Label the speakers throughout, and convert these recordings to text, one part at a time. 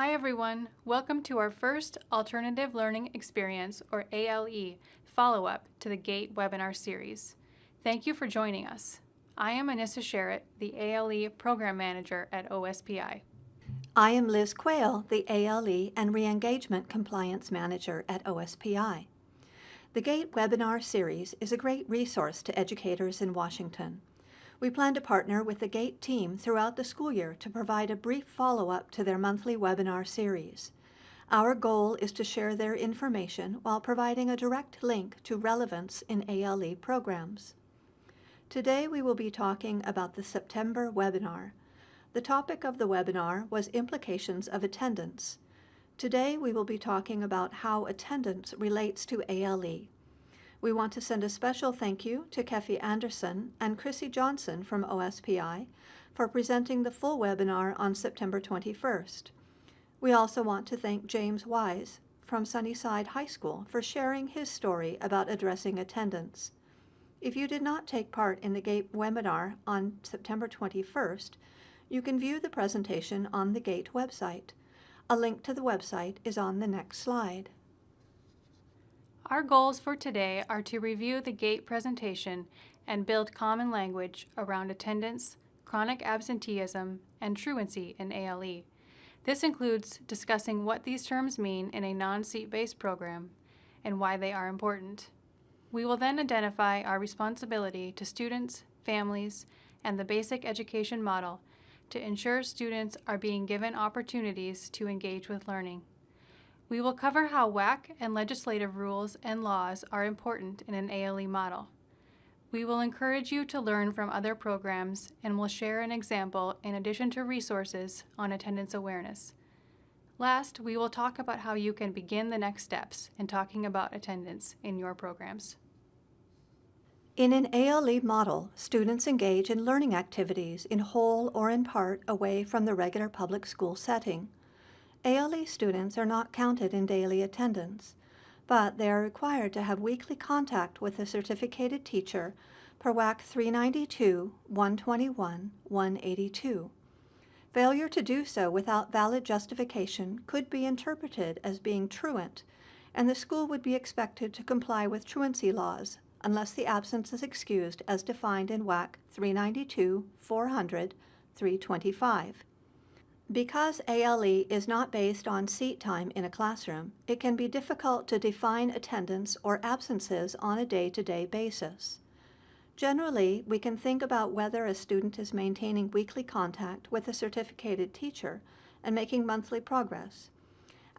Speaker 1: Hi everyone, welcome to our first Alternative Learning Experience, or ALE, follow-up to the GATE webinar series. Thank you for joining us. I am Anissa Sherritt, the ALE Program Manager at OSPI.
Speaker 2: I am Liz Quayle, the ALE and Re-Engagement Compliance Manager at OSPI. The GATE webinar series is a great resource to educators in Washington. We plan to partner with the GATE team throughout the school year to provide a brief follow-up to their monthly webinar series. Our goal is to share their information while providing a direct link to relevance in ALE programs. Today we will be talking about the September webinar. The topic of the webinar was implications of attendance. Today we will be talking about how attendance relates to ALE. We want to send a special thank you to Keffy Anderson and Chrissy Johnson from OSPI for presenting the full webinar on September 21st. We also want to thank James Wise from Sunnyside High School for sharing his story about addressing attendance. If you did not take part in the GATE webinar on September 21st, you can view the presentation on the GATE website. A link to the website is on the next slide.
Speaker 1: Our goals for today are to review the GATE presentation and build common language around attendance, chronic absenteeism, and truancy in ALE. This includes discussing what these terms mean in a non-seat-based program and why they are important. We will then identify our responsibility to students, families, and the basic education model to ensure students are being given opportunities to engage with learning. We will cover how WAC and legislative rules and laws are important in an ALE model. We will encourage you to learn from other programs and will share an example in addition to resources on attendance awareness. Last, we will talk about how you can begin the next steps in talking about attendance in your programs.
Speaker 2: In an ALE model, students engage in learning activities in whole or in part away from the regular public school setting. ALE students are not counted in daily attendance, but they are required to have weekly contact with a certificated teacher per WAC 392, 121, 182. Failure to do so without valid justification could be interpreted as being truant, and the school would be expected to comply with truancy laws unless the absence is excused as defined in WAC 392, 400, 325. Because ALE is not based on seat time in a classroom, it can be difficult to define attendance or absences on a day-to-day basis. Generally, we can think about whether a student is maintaining weekly contact with a certificated teacher and making monthly progress.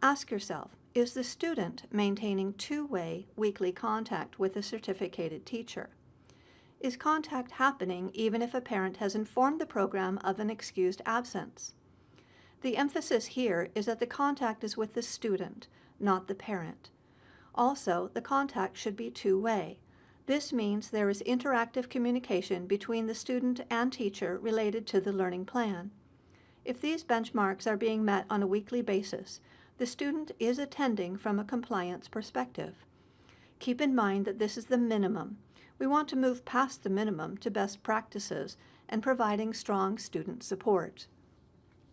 Speaker 2: Ask yourself, is the student maintaining two-way weekly contact with a certificated teacher? Is contact happening even if a parent has informed the program of an excused absence? The emphasis here is that the contact is with the student, not the parent. Also, the contact should be two-way. This means there is interactive communication between the student and teacher related to the learning plan. If these benchmarks are being met on a weekly basis, the student is attending from a compliance perspective. Keep in mind that this is the minimum. We want to move past the minimum to best practices and providing strong student support.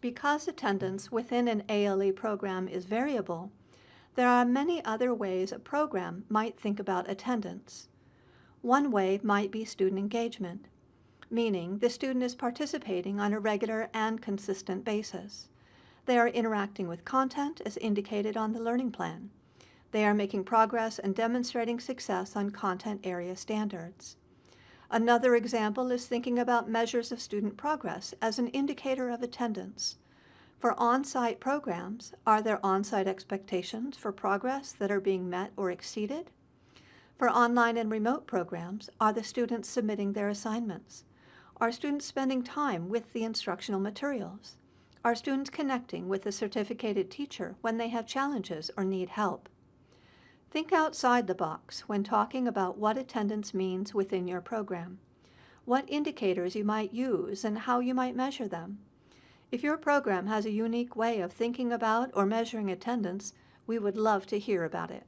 Speaker 2: Because attendance within an ALE program is variable, there are many other ways a program might think about attendance. One way might be student engagement, meaning the student is participating on a regular and consistent basis. They are interacting with content as indicated on the learning plan. They are making progress and demonstrating success on content area standards. Another example is thinking about measures of student progress as an indicator of attendance. For on-site programs, are there on-site expectations for progress that are being met or exceeded? For online and remote programs, are the students submitting their assignments? Are students spending time with the instructional materials? Are students connecting with a certificated teacher when they have challenges or need help? Think outside the box when talking about what attendance means within your program. What indicators you might use and how you might measure them. If your program has a unique way of thinking about or measuring attendance, we would love to hear about it.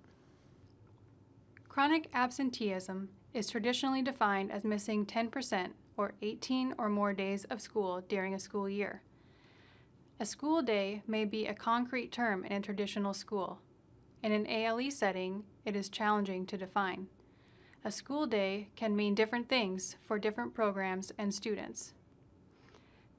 Speaker 1: Chronic absenteeism is traditionally defined as missing 10% or 18 or more days of school during a school year. A school day may be a concrete term in a traditional school. In an ALE setting, it is challenging to define. A school day can mean different things for different programs and students.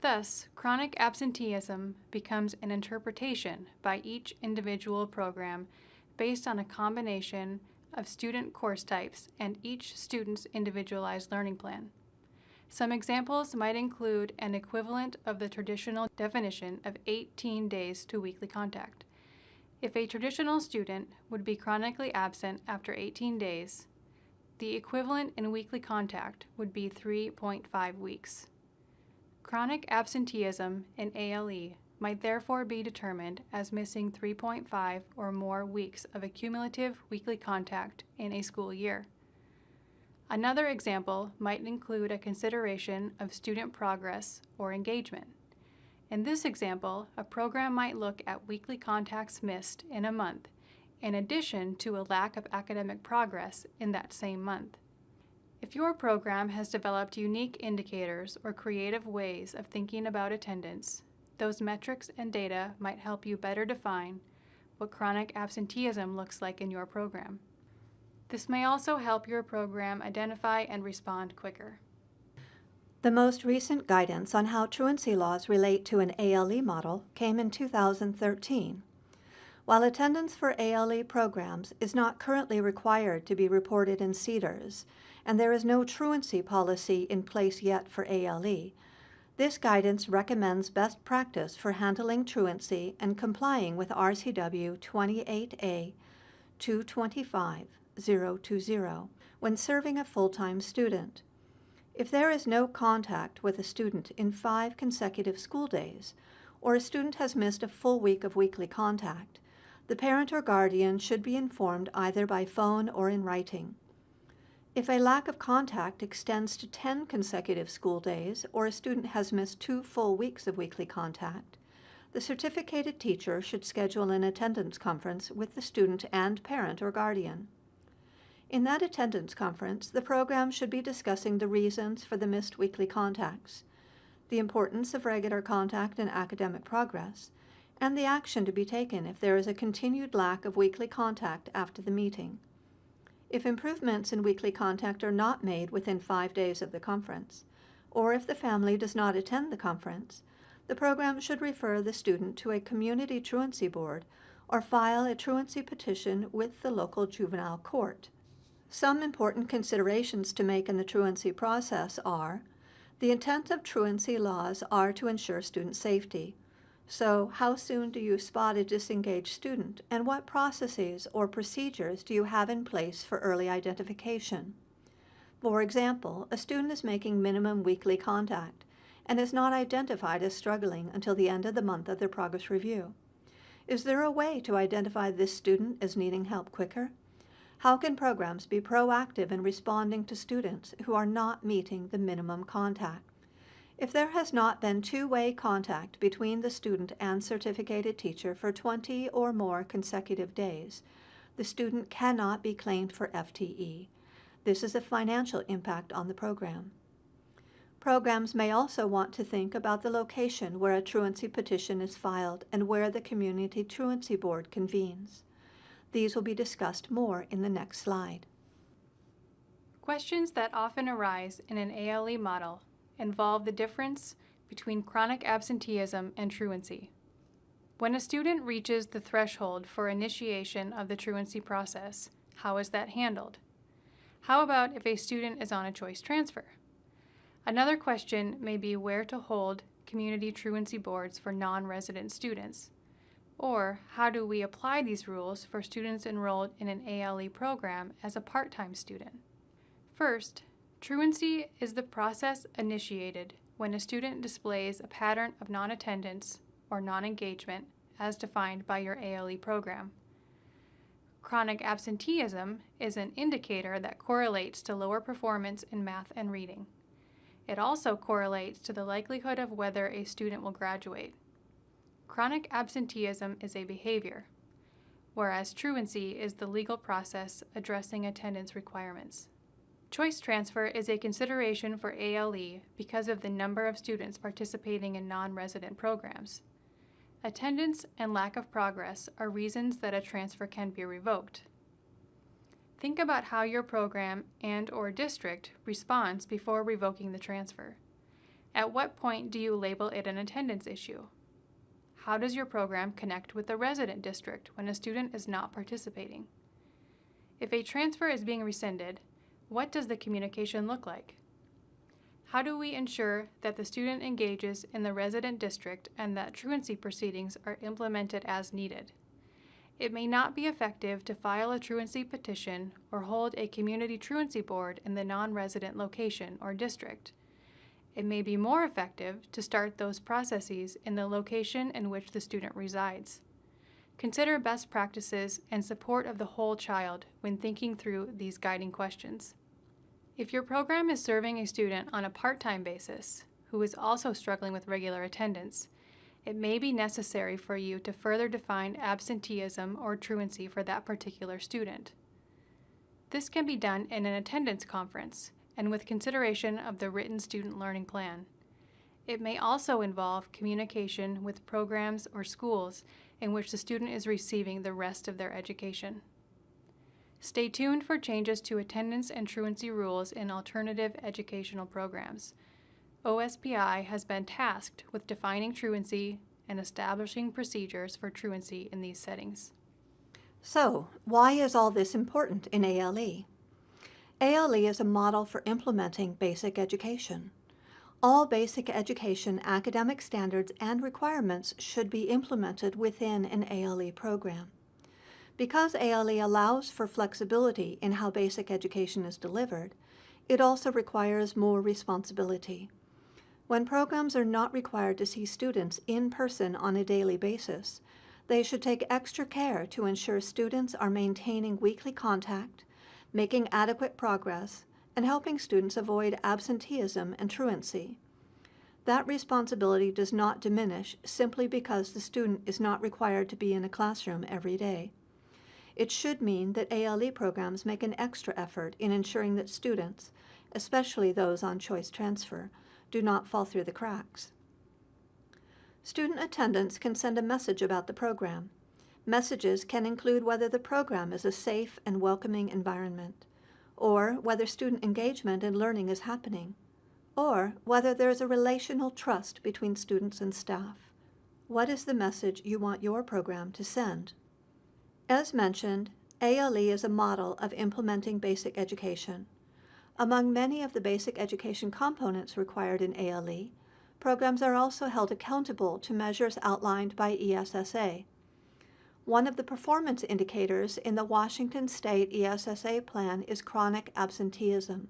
Speaker 1: Thus, chronic absenteeism becomes an interpretation by each individual program based on a combination of student course types and each student's individualized learning plan. Some examples might include an equivalent of the traditional definition of 18 days to weekly contact. If a traditional student would be chronically absent after 18 days, the equivalent in weekly contact would be 3.5 weeks. Chronic absenteeism in ALE might therefore be determined as missing 3.5 or more weeks of accumulative weekly contact in a school year. Another example might include a consideration of student progress or engagement. In this example, a program might look at weekly contacts missed in a month, in addition to a lack of academic progress in that same month. If your program has developed unique indicators or creative ways of thinking about attendance, those metrics and data might help you better define what chronic absenteeism looks like in your program. This may also help your program identify and respond quicker.
Speaker 2: The most recent guidance on how truancy laws relate to an ALE model came in 2013. While attendance for ALE programs is not currently required to be reported in CEDARS, and there is no truancy policy in place yet for ALE, this guidance recommends best practice for handling truancy and complying with RCW 28A 225.020 when serving a full-time student. If there is no contact with a student in 5 consecutive school days, or a student has missed a full week of weekly contact, the parent or guardian should be informed either by phone or in writing. If a lack of contact extends to 10 consecutive school days, or a student has missed 2 full weeks of weekly contact, the certificated teacher should schedule an attendance conference with the student and parent or guardian. In that attendance conference, the program should be discussing the reasons for the missed weekly contacts, the importance of regular contact and academic progress, and the action to be taken if there is a continued lack of weekly contact after the meeting. If improvements in weekly contact are not made within 5 days of the conference, or if the family does not attend the conference, the program should refer the student to a community truancy board or file a truancy petition with the local juvenile court. Some important considerations to make in the truancy process are: the intent of truancy laws are to ensure student safety. So, how soon do you spot a disengaged student, and what processes or procedures do you have in place for early identification? For example, a student is making minimum weekly contact and is not identified as struggling until the end of the month of their progress review. Is there a way to identify this student as needing help quicker? How can programs be proactive in responding to students who are not meeting the minimum contact? If there has not been two-way contact between the student and certificated teacher for 20 or more consecutive days, the student cannot be claimed for FTE. This is a financial impact on the program. Programs may also want to think about the location where a truancy petition is filed and where the Community Truancy Board convenes. These will be discussed more in the next slide.
Speaker 1: Questions that often arise in an ALE model involve the difference between chronic absenteeism and truancy. When a student reaches the threshold for initiation of the truancy process, how is that handled? How about if a student is on a choice transfer? Another question may be where to hold community truancy boards for non-resident students. Or how do we apply these rules for students enrolled in an ALE program as a part-time student? First, truancy is the process initiated when a student displays a pattern of non-attendance or non-engagement as defined by your ALE program. Chronic absenteeism is an indicator that correlates to lower performance in math and reading. It also correlates to the likelihood of whether a student will graduate. Chronic absenteeism is a behavior, whereas truancy is the legal process addressing attendance requirements. Choice transfer is a consideration for ALE because of the number of students participating in non-resident programs. Attendance and lack of progress are reasons that a transfer can be revoked. Think about how your program and/or district responds before revoking the transfer. At what point do you label it an attendance issue? How does your program connect with the resident district when a student is not participating? If a transfer is being rescinded, what does the communication look like? How do we ensure that the student engages in the resident district and that truancy proceedings are implemented as needed? It may not be effective to file a truancy petition or hold a community truancy board in the non-resident location or district. It may be more effective to start those processes in the location in which the student resides. Consider best practices and support of the whole child when thinking through these guiding questions. If your program is serving a student on a part-time basis who is also struggling with regular attendance, it may be necessary for you to further define absenteeism or truancy for that particular student. This can be done in an attendance conference and with consideration of the written student learning plan. It may also involve communication with programs or schools in which the student is receiving the rest of their education. Stay tuned for changes to attendance and truancy rules in alternative educational programs. OSPI has been tasked with defining truancy and establishing procedures for truancy in these settings.
Speaker 2: So, why is all this important in ALE? ALE is a model for implementing basic education. All basic education academic standards and requirements should be implemented within an ALE program. Because ALE allows for flexibility in how basic education is delivered, it also requires more responsibility. When programs are not required to see students in person on a daily basis, they should take extra care to ensure students are maintaining weekly contact, making adequate progress, and helping students avoid absenteeism and truancy. That responsibility does not diminish simply because the student is not required to be in a classroom every day. It should mean that ALE programs make an extra effort in ensuring that students, especially those on choice transfer, do not fall through the cracks. Student attendance can send a message about the program. Messages can include whether the program is a safe and welcoming environment, or whether student engagement and learning is happening, or whether there is a relational trust between students and staff. What is the message you want your program to send? As mentioned, ALE is a model of implementing basic education. Among many of the basic education components required in ALE, programs are also held accountable to measures outlined by ESSA. One of the performance indicators in the Washington State ESSA plan is chronic absenteeism.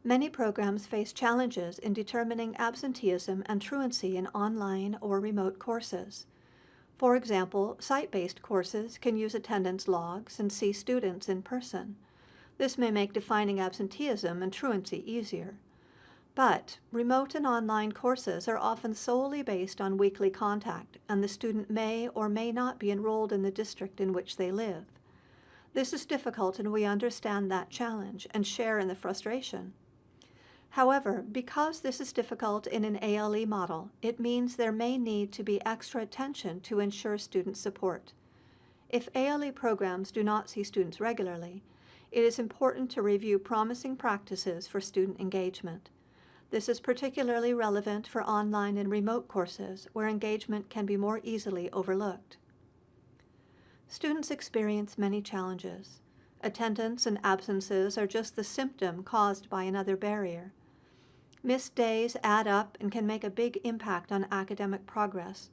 Speaker 2: Many programs face challenges in determining absenteeism and truancy in online or remote courses. For example, site-based courses can use attendance logs and see students in person. This may make defining absenteeism and truancy easier. But remote and online courses are often solely based on weekly contact, and the student may or may not be enrolled in the district in which they live. This is difficult, and we understand that challenge and share in the frustration. However, because this is difficult in an ALE model, it means there may need to be extra attention to ensure student support. If ALE programs do not see students regularly, it is important to review promising practices for student engagement. This is particularly relevant for online and remote courses where engagement can be more easily overlooked. Students experience many challenges. Attendance and absences are just the symptom caused by another barrier. Missed days add up and can make a big impact on academic progress,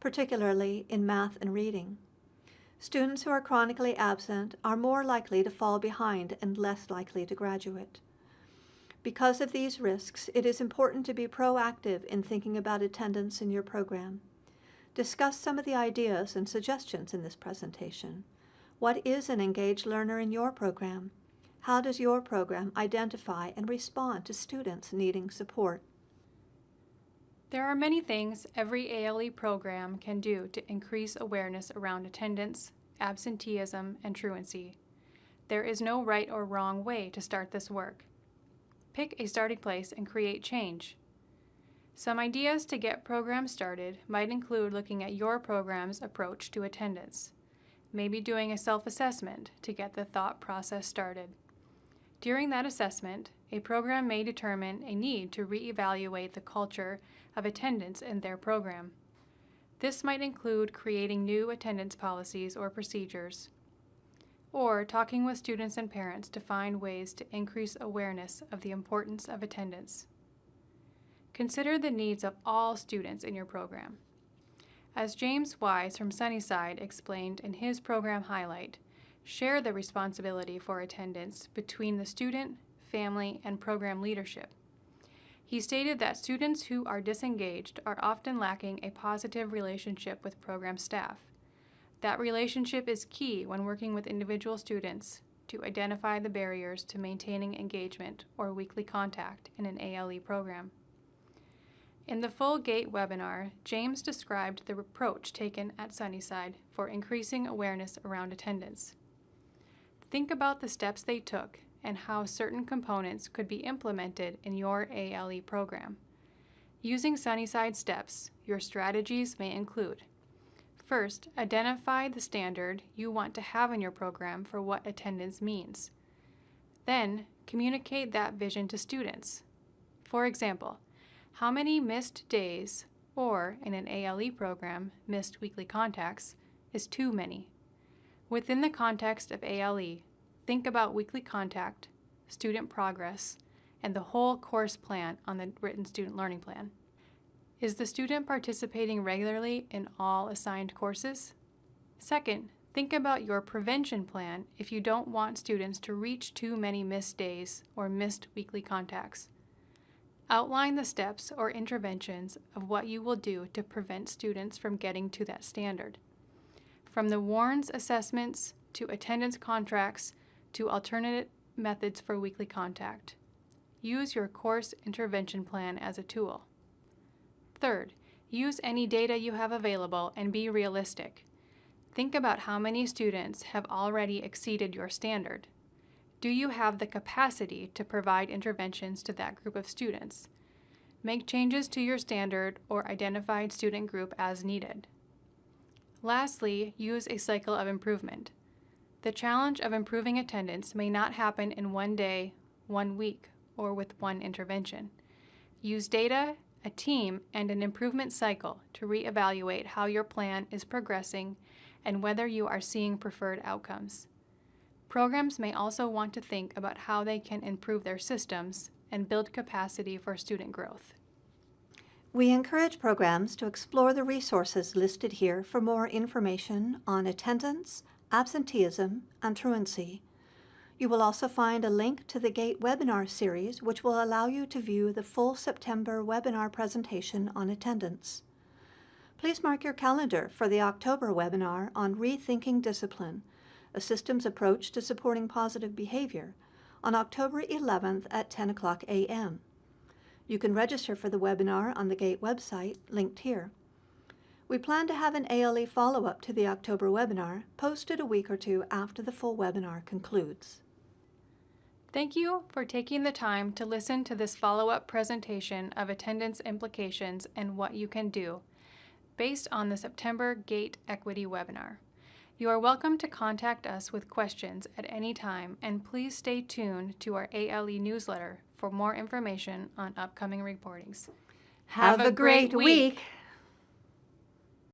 Speaker 2: particularly in math and reading. Students who are chronically absent are more likely to fall behind and less likely to graduate. Because of these risks, it is important to be proactive in thinking about attendance in your program. Discuss some of the ideas and suggestions in this presentation. What is an engaged learner in your program? How does your program identify and respond to students needing support?
Speaker 1: There are many things every ALE program can do to increase awareness around attendance, absenteeism, and truancy. There is no right or wrong way to start this work. Pick a starting place and create change. Some ideas to get programs started might include looking at your program's approach to attendance, maybe doing a self-assessment to get the thought process started. During that assessment, a program may determine a need to reevaluate the culture of attendance in their program. This might include creating new attendance policies or procedures, or talking with students and parents to find ways to increase awareness of the importance of attendance. Consider the needs of all students in your program. As James Wise from Sunnyside explained in his program highlight, share the responsibility for attendance between the student, family, and program leadership. He stated that students who are disengaged are often lacking a positive relationship with program staff. That relationship is key when working with individual students to identify the barriers to maintaining engagement or weekly contact in an ALE program. In the full GATE webinar, James described the approach taken at Sunnyside for increasing awareness around attendance. Think about the steps they took and how certain components could be implemented in your ALE program. Using Sunnyside steps, your strategies may include: first, identify the standard you want to have in your program for what attendance means. Then, communicate that vision to students. For example, how many missed days, or in an ALE program, missed weekly contacts, is too many? Within the context of ALE, think about weekly contact, student progress, and the whole course plan on the written student learning plan. Is the student participating regularly in all assigned courses? Second, think about your prevention plan if you don't want students to reach too many missed days or missed weekly contacts. Outline the steps or interventions of what you will do to prevent students from getting to that standard. From the WARNS assessments to attendance contracts to alternate methods for weekly contact. Use your course intervention plan as a tool. Third, use any data you have available and be realistic. Think about how many students have already exceeded your standard. Do you have the capacity to provide interventions to that group of students? Make changes to your standard or identified student group as needed. Lastly, use a cycle of improvement. The challenge of improving attendance may not happen in one day, 1 week, or with one intervention. Use data, a team, and an improvement cycle to reevaluate how your plan is progressing and whether you are seeing preferred outcomes. Programs may also want to think about how they can improve their systems and build capacity for student growth.
Speaker 2: We encourage programs to explore the resources listed here for more information on attendance, absenteeism, and truancy. You will also find a link to the GATE webinar series, which will allow you to view the full September webinar presentation on attendance. Please mark your calendar for the October webinar on Rethinking Discipline, a systems approach to supporting positive behavior, on October 11th at 10 o'clock a.m. You can register for the webinar on the GATE website, linked here. We plan to have an ALE follow-up to the October webinar posted a week or two after the full webinar concludes.
Speaker 1: Thank you for taking the time to listen to this follow-up presentation of attendance implications and what you can do, based on the September GATE Equity webinar. You are welcome to contact us with questions at any time, and please stay tuned to our ALE newsletter for more information on upcoming reportings.
Speaker 2: Have a great week.